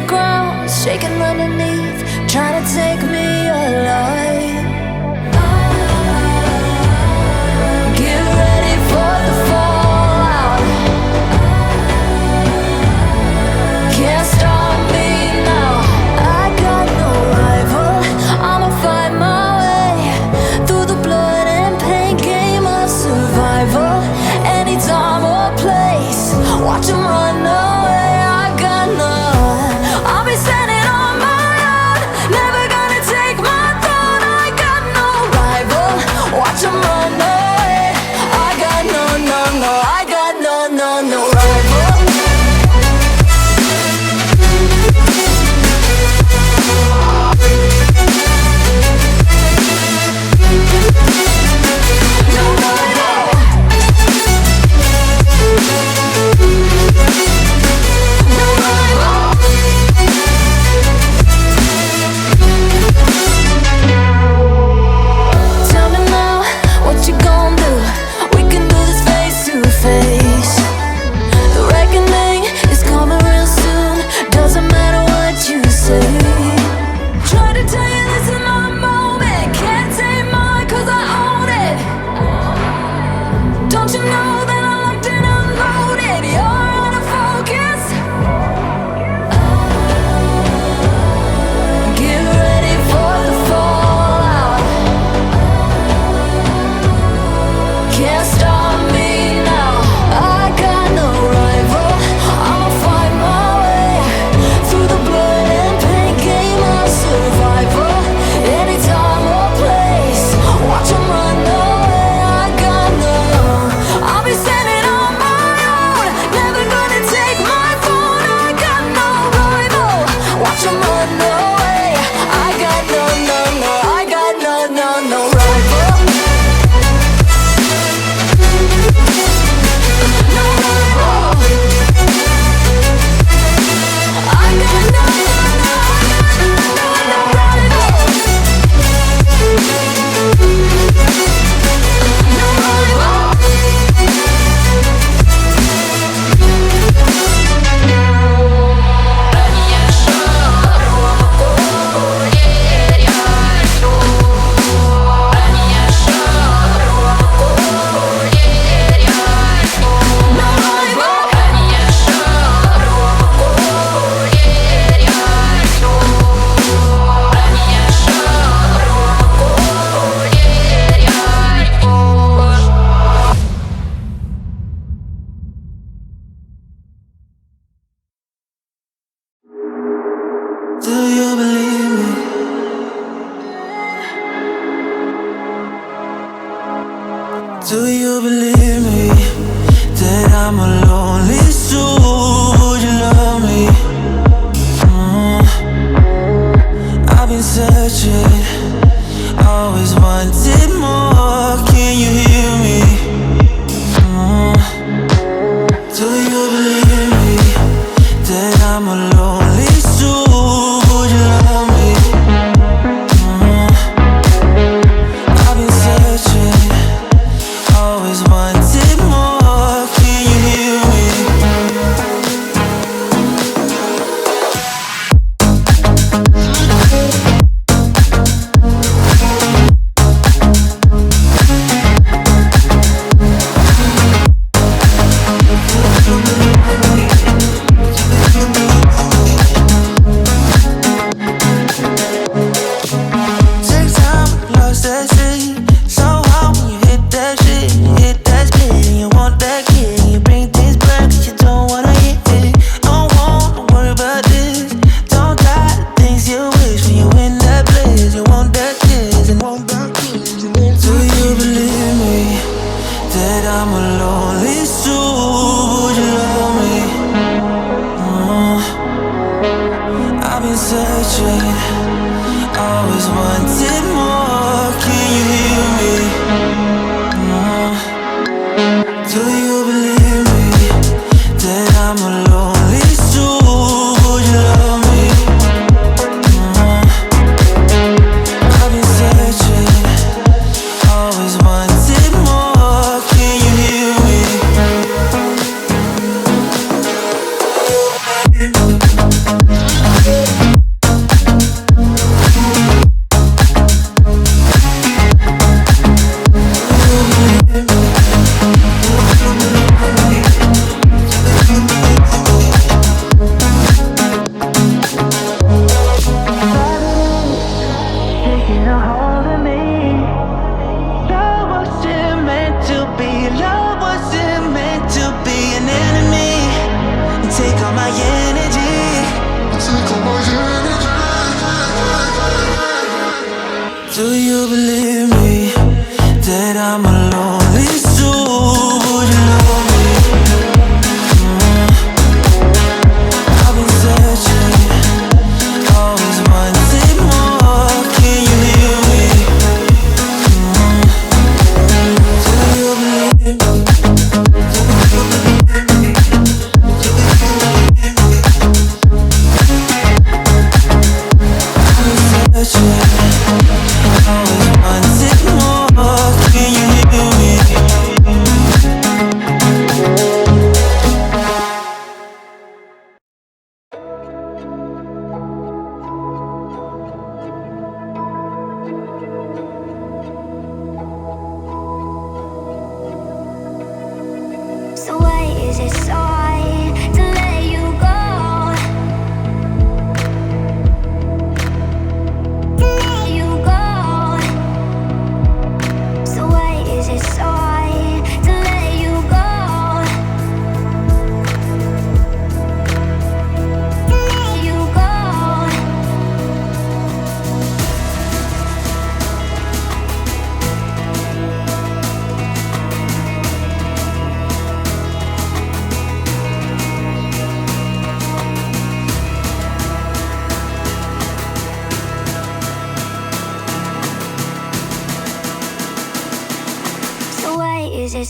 ground, shaking underneath, trying to take me alive. Get ready for the fallout. Can't stop me now. I got no rival. I'ma find my way through the blood and pain game of survival. Any time or place, watch 'em run away. I got none. I'll be standing on my own, never gonna take my throne. I got no rival. Watch 'em run away. I got no, no, no. I got no, no, no rival. Tell me now, what you gon' do? We can do this face to face. The reckoning is coming real soon. Doesn't matter what you say. Try to tell you this is my moment. Can't take mine 'cause I own it. Don't you know that I'm locked and unloaded? You're out of focus. Get ready for the fallout. Can't stop me now. I got no rival. I'ma find my way through the blood and pain game of survival. Any time or place, watch 'em run away. I got no. I'll be standing on my own, never gonna take my phone. I got no rival. Watch 'em run away. I got no, no, no. I got no, no, no rival. No rival. I got no, no, no, no rival. No rival. Do you believe me? Do you believe me that I'm a lonely soul? Would you love me? I've been searching, always wanted more. Can you hear me? Do you believe me that I'm a lonely soul? Would you love me? I've been searching, always wanted more. Can you hear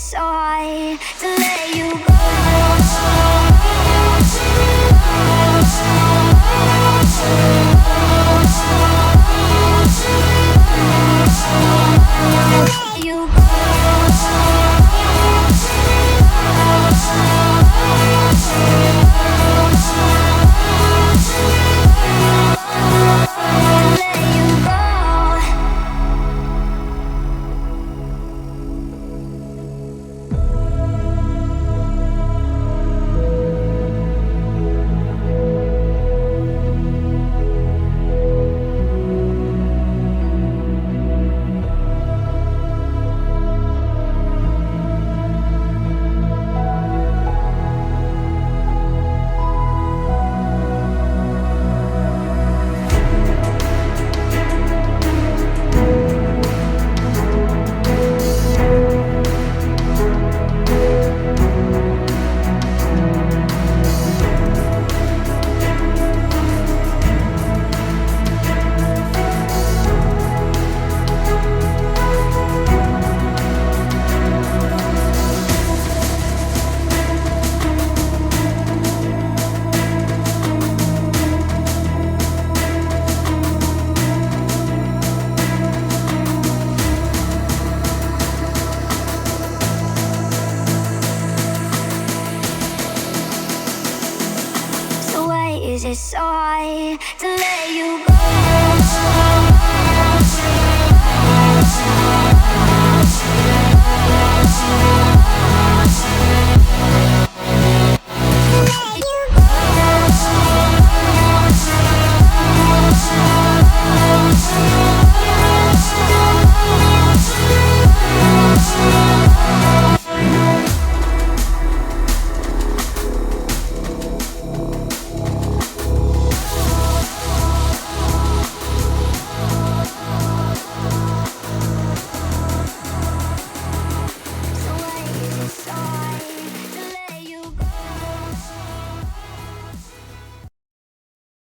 so high to let you go? You go. Is it so high to let you go?